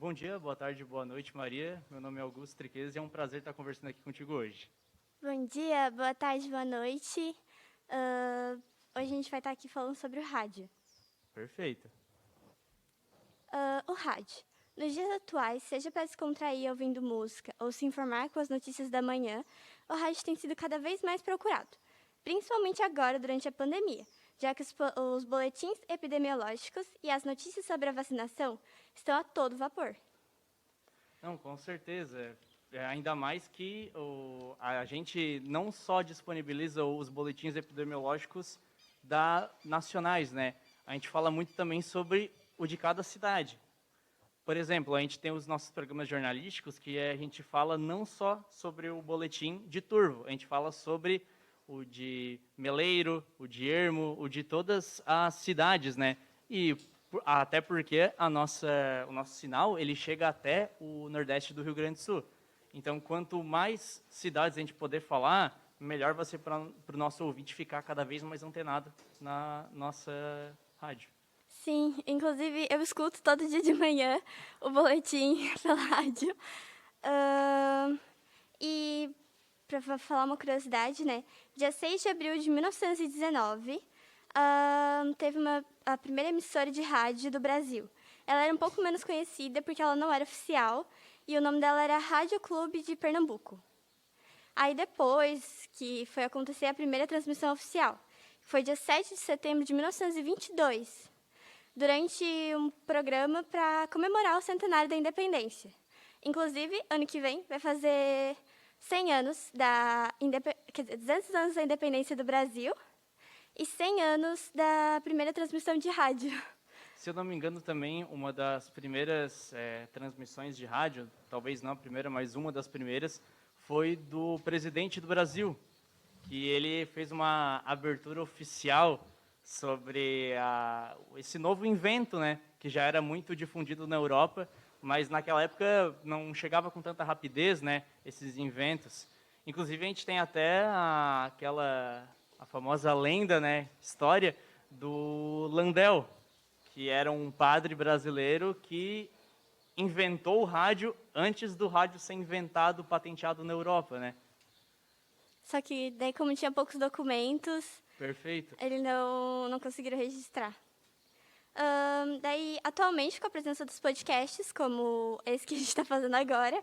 Bom dia, boa tarde, boa noite, Maria. Meu nome é Augusto Triquez e é um prazer estar conversando aqui contigo hoje. Bom dia, boa tarde, boa noite. Hoje a gente vai estar aqui falando sobre o rádio. Perfeito. O rádio. Nos dias atuais, seja para descontrair ouvindo música ou se informar com as notícias da manhã, o rádio tem sido cada vez mais procurado, principalmente agora durante a pandemia, já que os boletins epidemiológicos e as notícias sobre a vacinação estão a todo vapor. Não, com certeza. Ainda mais que a gente não só disponibiliza os boletins epidemiológicos nacionais, né? A gente fala muito também sobre o de cada cidade. Por exemplo, a gente tem os nossos programas jornalísticos que a gente fala não só sobre o boletim de Turvo, a gente fala sobre o de Meleiro, o de Ermo, o de todas as cidades, né? E até porque o nosso sinal ele chega até o Nordeste do Rio Grande do Sul. Então, quanto mais cidades a gente poder falar, melhor vai ser para o nosso ouvinte ficar cada vez mais antenado na nossa rádio. Sim, inclusive eu escuto todo dia de manhã o boletim pela rádio. E para falar uma curiosidade, né? Dia 6 de abril de 1919, teve a primeira emissora de rádio do Brasil. Ela era um pouco menos conhecida porque ela não era oficial e o nome dela era Rádio Clube de Pernambuco. Aí depois que foi acontecer a primeira transmissão oficial, foi dia 7 de setembro de 1922, durante um programa para comemorar o centenário da independência. Inclusive, ano que vem vai fazer 100 anos quer dizer, 200 anos da independência do Brasil e 100 anos da primeira transmissão de rádio. Se eu não me engano, também uma das primeiras transmissões de rádio, talvez não a primeira, mas uma das primeiras, foi do presidente do Brasil, que ele fez uma abertura oficial sobre esse novo invento, né, que já era muito difundido na Europa, mas naquela época não chegava com tanta rapidez, né, esses inventos. Inclusive a gente tem até a famosa lenda, né, história do Landel, que era um padre brasileiro que inventou o rádio antes do rádio ser inventado, patenteado na Europa, né? Só que daí, como tinha poucos documentos, Perfeito. ele não conseguiram registrar. Daí, atualmente, com a presença dos podcasts, como esse que a gente está fazendo agora,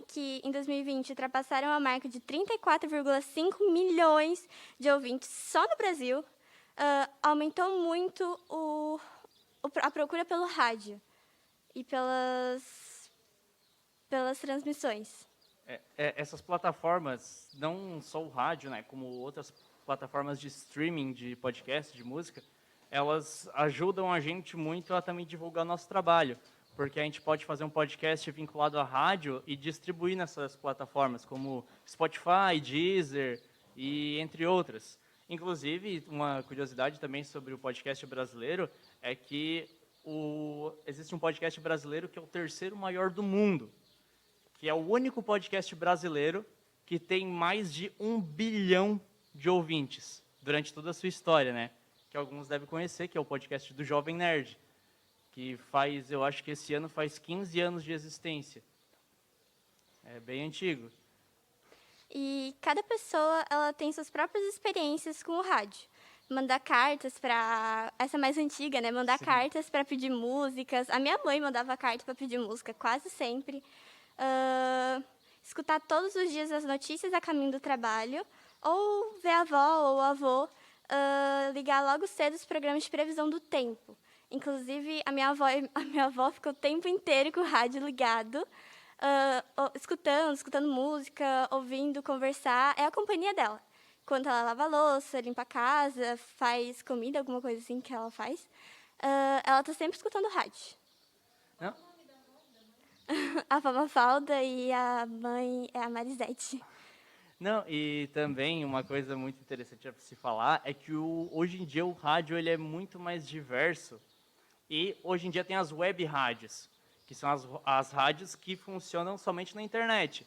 que em 2020 ultrapassaram a marca de 34,5 milhões de ouvintes só no Brasil, aumentou muito a procura pelo rádio e pelas transmissões. Essas plataformas, não só o rádio, né, como outras plataformas de streaming, de podcast, de música, elas ajudam a gente muito a também divulgar nosso trabalho, porque a gente pode fazer um podcast vinculado à rádio e distribuir nessas plataformas, como Spotify, Deezer e entre outras. Inclusive, uma curiosidade também sobre o podcast brasileiro é que existe um podcast brasileiro que é o terceiro maior do mundo, que é o único podcast brasileiro que tem mais de 1 bilhão de ouvintes durante toda a sua história, né? Que alguns devem conhecer, que é o podcast do Jovem Nerd, que eu acho que esse ano faz 15 anos de existência. É bem antigo. E cada pessoa ela tem suas próprias experiências com o rádio. Mandar cartas para essa mais antiga, né? Mandar Sim. cartas para pedir músicas. A minha mãe mandava carta para pedir música quase sempre. Ah, escutar todos os dias as notícias a caminho do trabalho, ou ver a avó ou o avô ligar logo cedo os programas de previsão do tempo. Inclusive, a minha avó ficou o tempo inteiro com o rádio ligado, escutando música, ouvindo, conversar. É a companhia dela. Quando ela lava a louça, limpa a casa, faz comida, alguma coisa assim que ela faz, ela tá sempre escutando rádio. Não? A vó Mafalda e a mãe é a Marisete. Não, e também uma coisa muito interessante a se falar é que hoje em dia o rádio ele é muito mais diverso. E hoje em dia tem as web rádios, que são as rádios que funcionam somente na internet.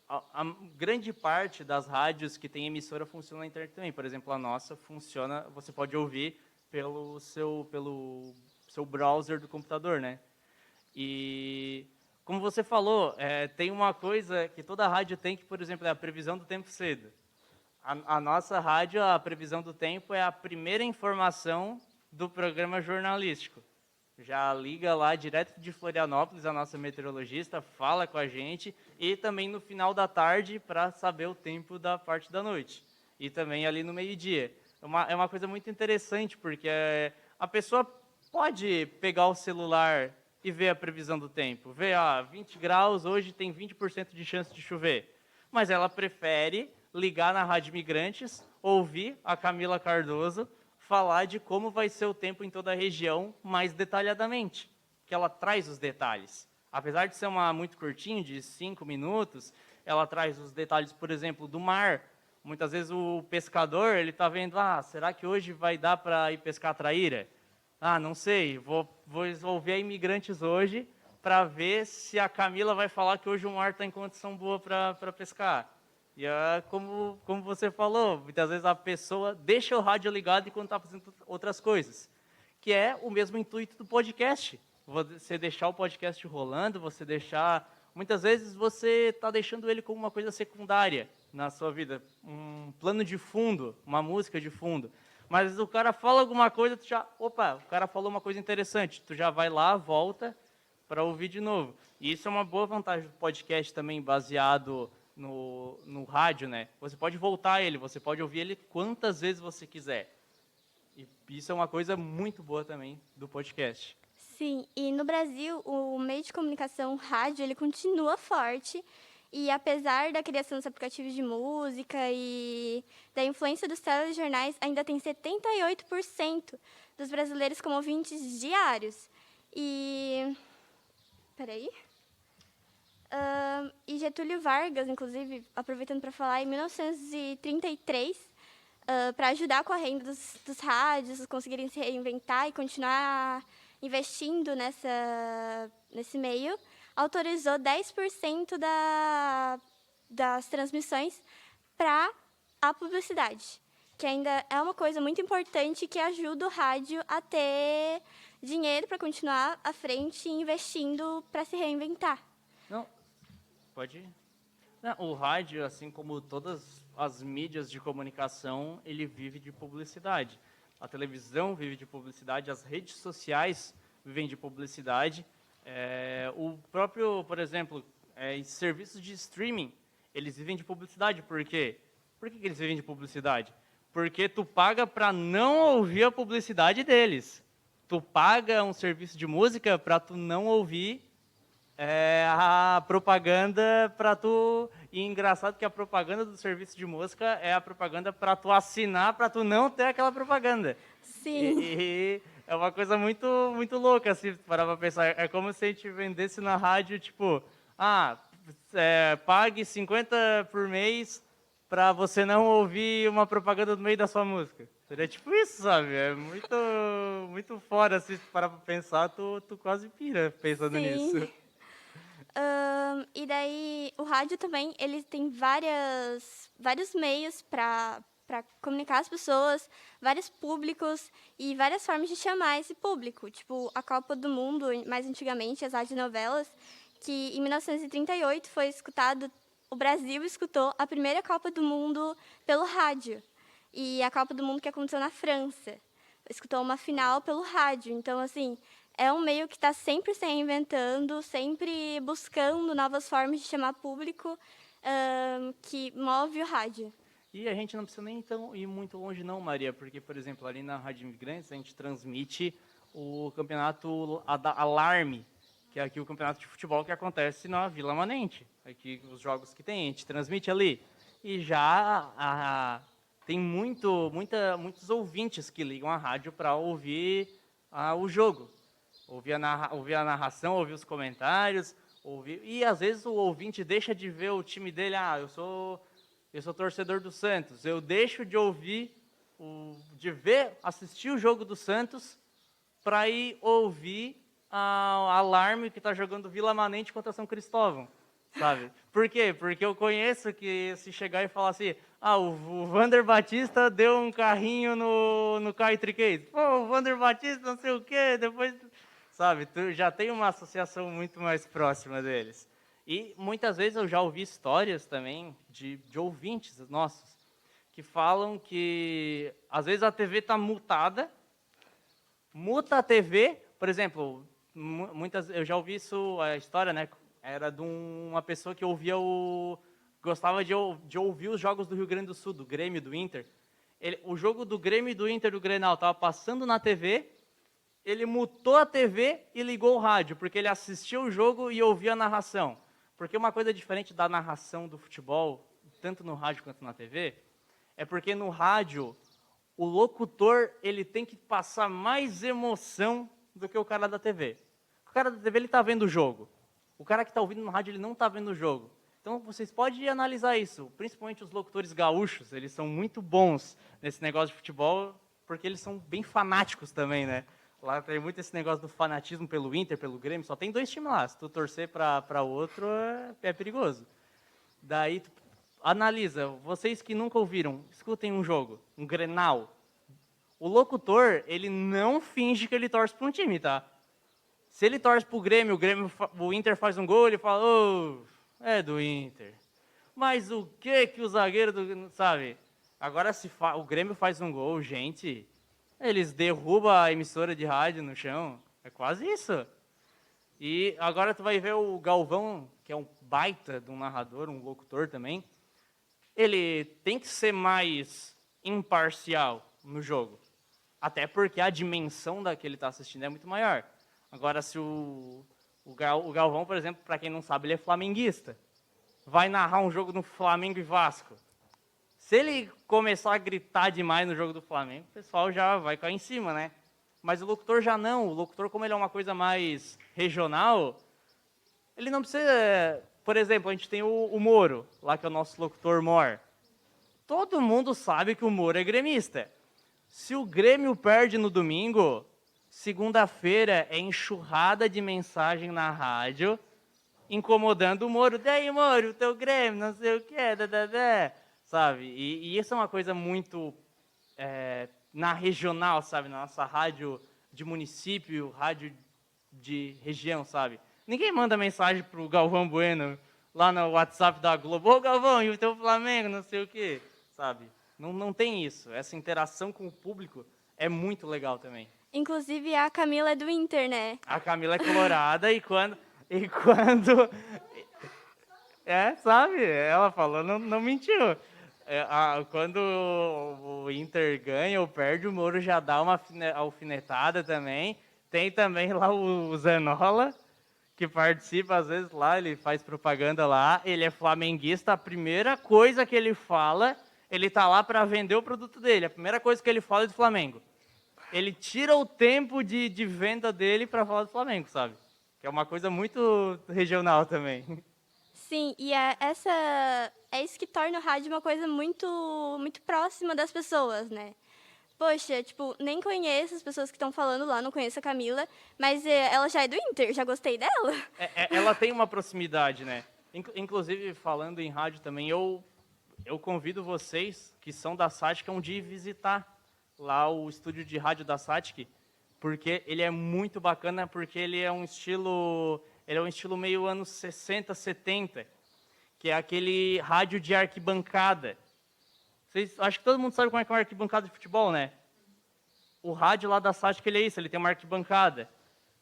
A grande parte das rádios que tem emissora funciona na internet também. Por exemplo, a nossa funciona, você pode ouvir pelo seu browser do computador, né? E, como você falou, tem uma coisa que toda rádio tem, que, por exemplo, é a previsão do tempo cedo. A nossa rádio, a previsão do tempo, é a primeira informação do programa jornalístico. Já liga lá direto de Florianópolis, a nossa meteorologista fala com a gente, e também no final da tarde para saber o tempo da parte da noite. E também ali no meio-dia. É uma coisa muito interessante, porque a pessoa pode pegar o celular e ver a previsão do tempo. Ver, 20 graus, hoje tem 20% de chance de chover. Mas ela prefere ligar na Rádio Imigrantes, ouvir a Camila Cardoso falar de como vai ser o tempo em toda a região mais detalhadamente, que ela traz os detalhes. Apesar de ser muito curtinho, de 5 minutos, ela traz os detalhes, por exemplo, do mar. Muitas vezes o pescador, ele está vendo, será que hoje vai dar para ir pescar traíra? Não sei, vou ouvir a Imigrantes hoje para ver se a Camila vai falar que hoje o mar está em condição boa para pescar. E como você falou, muitas vezes a pessoa deixa o rádio ligado enquanto está fazendo outras coisas, que é o mesmo intuito do podcast. Você deixar o podcast rolando, você deixar... Muitas vezes você está deixando ele como uma coisa secundária na sua vida, um plano de fundo, uma música de fundo. Mas o cara fala alguma coisa, o cara falou uma coisa interessante, tu já vai lá, volta para ouvir de novo. E isso é uma boa vantagem do podcast também, baseado no rádio, né? Você pode voltar a ele, você pode ouvir ele quantas vezes você quiser. E isso é uma coisa muito boa também do podcast. Sim, e no Brasil, o meio de comunicação rádio, ele continua forte. E apesar da criação dos aplicativos de música e da influência dos telejornais, ainda tem 78% dos brasileiros como ouvintes diários. Peraí. E Getúlio Vargas, inclusive, aproveitando para falar, em 1933, para ajudar com a renda dos rádios, conseguirem se reinventar e continuar investindo nesse meio, autorizou 10% das transmissões para a publicidade, que ainda é uma coisa muito importante que ajuda o rádio a ter dinheiro para continuar à frente e investindo para se reinventar. Não, pode ir. Não, o rádio, assim como todas as mídias de comunicação, ele vive de publicidade. A televisão vive de publicidade, as redes sociais vivem de publicidade. O próprio, por exemplo, serviços de streaming, eles vivem de publicidade. Por quê? Por que eles vivem de publicidade? Porque tu paga para não ouvir a publicidade deles. Tu paga um serviço de música para tu não ouvir a propaganda para tu... E engraçado que a propaganda do serviço de música é a propaganda para tu assinar, para tu não ter aquela propaganda. Sim. E é uma coisa muito, muito louca, assim, parar para pensar. É como se a gente vendesse na rádio, tipo, pague 50 por mês para você não ouvir uma propaganda no meio da sua música. Seria tipo isso, sabe? É muito, muito fora, assim, parar para pensar, tu quase pira pensando nisso. E daí, o rádio também, ele tem vários meios para comunicar as pessoas, vários públicos e várias formas de chamar esse público. Tipo, a Copa do Mundo, mais antigamente, as radionovelas, que em 1938 foi escutado, o Brasil escutou a primeira Copa do Mundo pelo rádio. E a Copa do Mundo que aconteceu na França, escutou uma final pelo rádio. Então, assim... É um meio que está sempre se reinventando, sempre buscando novas formas de chamar público, que move o rádio. E a gente não precisa nem ir muito longe não, Maria, porque, por exemplo, ali na Rádio Imigrantes, a gente transmite o campeonato Alarme, que é aqui o campeonato de futebol que acontece na Vila Manente. Aqui os jogos que tem, a gente transmite ali. E já tem muitos ouvintes que ligam a rádio para ouvir o jogo. Ouvir a narração, ouvir os comentários, e às vezes o ouvinte deixa de ver o time dele. Eu sou torcedor do Santos. Eu deixo de assistir o jogo do Santos para ir ouvir a Alarme que está jogando Vila Manente contra São Cristóvão, sabe? Por quê? Porque eu conheço que se chegar e falar assim, o Vander Batista deu um carrinho no Caio Triquet. Pô, o Vander Batista não sei o quê, depois... sabe? Tu já tem uma associação muito mais próxima deles. E muitas vezes eu já ouvi histórias também de ouvintes nossos que falam que às vezes a TV está mutada, muta a TV, por exemplo, eu já ouvi isso, a história, né? Era de uma pessoa que gostava de ouvir os jogos do Rio Grande do Sul, do Grêmio, do Inter. O jogo do Grêmio e do Inter do Grenal estava passando na TV, ele mutou a TV e ligou o rádio, porque ele assistia o jogo e ouvia a narração. Porque uma coisa diferente da narração do futebol, tanto no rádio quanto na TV, é porque no rádio o locutor ele tem que passar mais emoção do que o cara da TV. O cara da TV ele está vendo o jogo. O cara que está ouvindo no rádio ele não está vendo o jogo. Então vocês podem analisar isso. Principalmente os locutores gaúchos, eles são muito bons nesse negócio de futebol, porque eles são bem fanáticos também, né? Lá tem muito esse negócio do fanatismo pelo Inter, pelo Grêmio. Só tem 2 times lá. Se tu torcer para outro, é perigoso. Daí, analisa. Vocês que nunca ouviram, escutem um jogo, um Grenal. O locutor, ele não finge que ele torce para um time, tá? Se ele torce para o Grêmio, o Inter faz um gol, ele fala, é do Inter. Mas o que o zagueiro do... Sabe? Agora, o Grêmio faz um gol, gente... Eles derrubam a emissora de rádio no chão. É quase isso. E agora tu vai ver o Galvão, que é um baita de um narrador, um locutor também. Ele tem que ser mais imparcial no jogo. Até porque a dimensão da que ele está assistindo é muito maior. Agora, se o Galvão, por exemplo, para quem não sabe, ele é flamenguista. Vai narrar um jogo no Flamengo e Vasco. Se ele começar a gritar demais no jogo do Flamengo, o pessoal já vai cair em cima, né? Mas o locutor já não. O locutor, como ele é uma coisa mais regional, ele não precisa... Por exemplo, a gente tem o Moro, lá que é o nosso locutor mor. Todo mundo sabe que o Moro é gremista. Se o Grêmio perde no domingo, segunda-feira é enxurrada de mensagem na rádio, incomodando o Moro. Daí, Moro, o teu Grêmio, não sei o quê, sabe? E isso é uma coisa muito na regional, sabe? Na nossa rádio de município, rádio de região, sabe? Ninguém manda mensagem pro Galvão Bueno lá no WhatsApp da Globo. Ô, Galvão, e o teu Flamengo, não sei o quê, sabe? Não tem isso. Essa interação com o público é muito legal também. Inclusive, a Camila é do Inter, né? A Camila é colorada e quando sabe? Ela falou, não mentiu. Quando o Inter ganha ou perde, o Moro já dá uma alfinetada também. Tem também lá o Zanola, que participa às vezes lá, ele faz propaganda lá. Ele é flamenguista, a primeira coisa que ele fala, ele tá lá para vender o produto dele. A primeira coisa que ele fala é do Flamengo. Ele tira o tempo de venda dele para falar do Flamengo, sabe? Que é uma coisa muito regional também. Sim, e é isso que torna o rádio uma coisa muito, muito próxima das pessoas, né? Poxa, tipo, nem conheço as pessoas que estão falando lá, não conheço a Camila, mas ela já é do Inter, já gostei dela. Ela tem uma proximidade, né? Inclusive, falando em rádio também, eu convido vocês que são da SATIC um dia visitar lá o estúdio de rádio da SATIC, porque ele é muito bacana, porque ele é um estilo meio anos 60, 70, que é aquele rádio de arquibancada. Acho que todo mundo sabe como é que é uma arquibancada de futebol, né? O rádio lá da SATIC, ele é isso, ele tem uma arquibancada.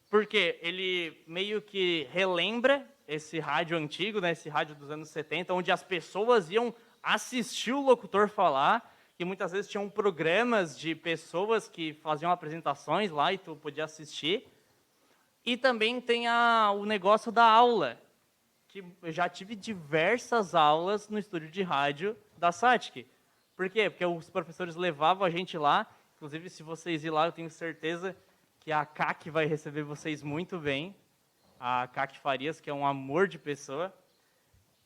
Porque ele meio que relembra esse rádio antigo, né? Esse rádio dos anos 70, onde as pessoas iam assistir o locutor falar, que muitas vezes tinham programas de pessoas que faziam apresentações lá e tu podia assistir. E também tem o negócio da aula, que eu já tive diversas aulas no estúdio de rádio da SATIC. Por quê? Porque os professores levavam a gente lá, inclusive se vocês ir lá, eu tenho certeza que a CAC vai receber vocês muito bem, a CAC Farias, que é um amor de pessoa.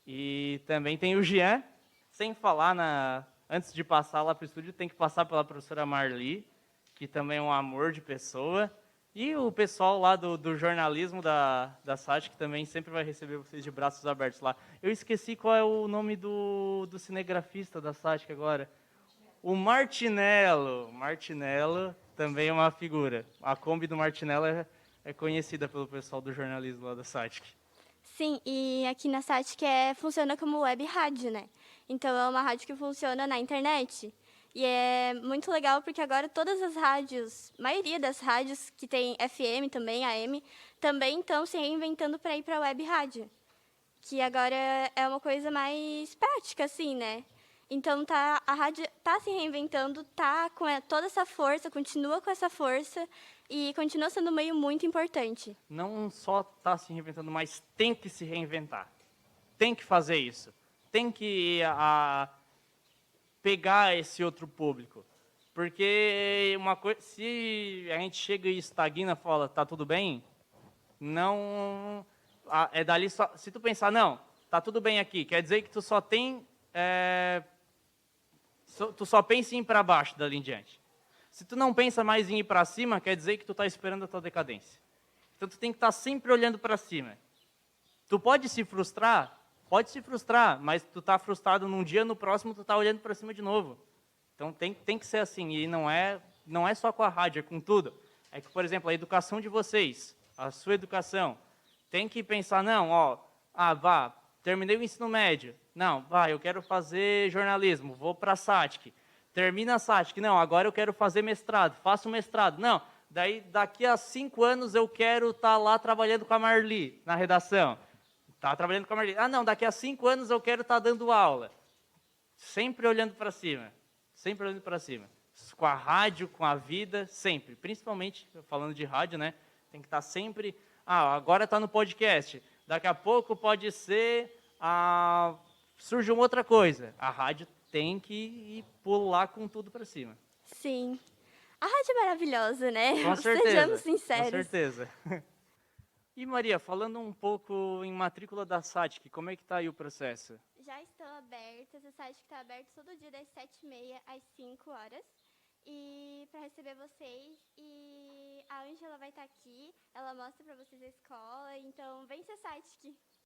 E também tem o Jean, sem falar, antes de passar lá para o estúdio, tem que passar pela professora Marli, que também é um amor de pessoa. E o pessoal lá do jornalismo da SATIC também sempre vai receber vocês de braços abertos lá. Eu esqueci qual é o nome do cinegrafista da SATIC agora. O Martinello. Martinello também é uma figura. A Kombi do Martinello é conhecida pelo pessoal do jornalismo lá da SATIC. Sim, e aqui na SATIC funciona como web rádio, né? Então é uma rádio que funciona na internet. E é muito legal porque agora todas as rádios, maioria das rádios que tem FM também, AM, também estão se reinventando para ir para a web rádio. Que agora é uma coisa mais prática, assim, né? Então a rádio tá se reinventando, tá com toda essa força, continua com essa força e continua sendo um meio muito importante. Não só está se reinventando, mas tem que se reinventar. Tem que fazer isso. Tem que pegar esse outro público. Porque uma coisa, se a gente chega e estagna e fala, tá tudo bem, não é dali só. Se tu pensar, não, tá tudo bem aqui, quer dizer que tu só tem tu só pensa em ir para baixo dali em diante. Se tu não pensa mais em ir para cima, quer dizer que tu está esperando a tua decadência. Então tu tem que estar sempre olhando para cima. Tu pode se frustrar, mas tu está frustrado num dia, no próximo tu está olhando para cima de novo. Então tem que ser assim, e não é só com a rádio, é com tudo. É que, por exemplo, a educação de vocês, a sua educação, tem que pensar, não, terminei o ensino médio. Não, eu quero fazer jornalismo, vou para a SATIC. Termina a SATIC. Não, agora eu quero fazer mestrado, faço mestrado. Não, daí daqui a 5 anos eu quero estar lá trabalhando com a Marli, na redação. Tá trabalhando com a Marli. Não, daqui a 5 anos eu quero estar dando aula. Sempre olhando para cima. Sempre olhando para cima. Com a rádio, com a vida, sempre. Principalmente, falando de rádio, né? Tem que estar sempre... agora está no podcast. Daqui a pouco pode ser... surge uma outra coisa. A rádio tem que ir pular com tudo para cima. Sim. A rádio é maravilhosa, né? Com certeza. Sejamos sinceros. Com certeza. E Maria, falando um pouco em matrícula da SATIC, como é que está aí o processo? Já estão abertas, a SATIC está aberta todo dia das 7h30 às 5 horas. E para receber vocês, e a Ângela vai estar aqui, ela mostra para vocês a escola, então vem ser SATIC.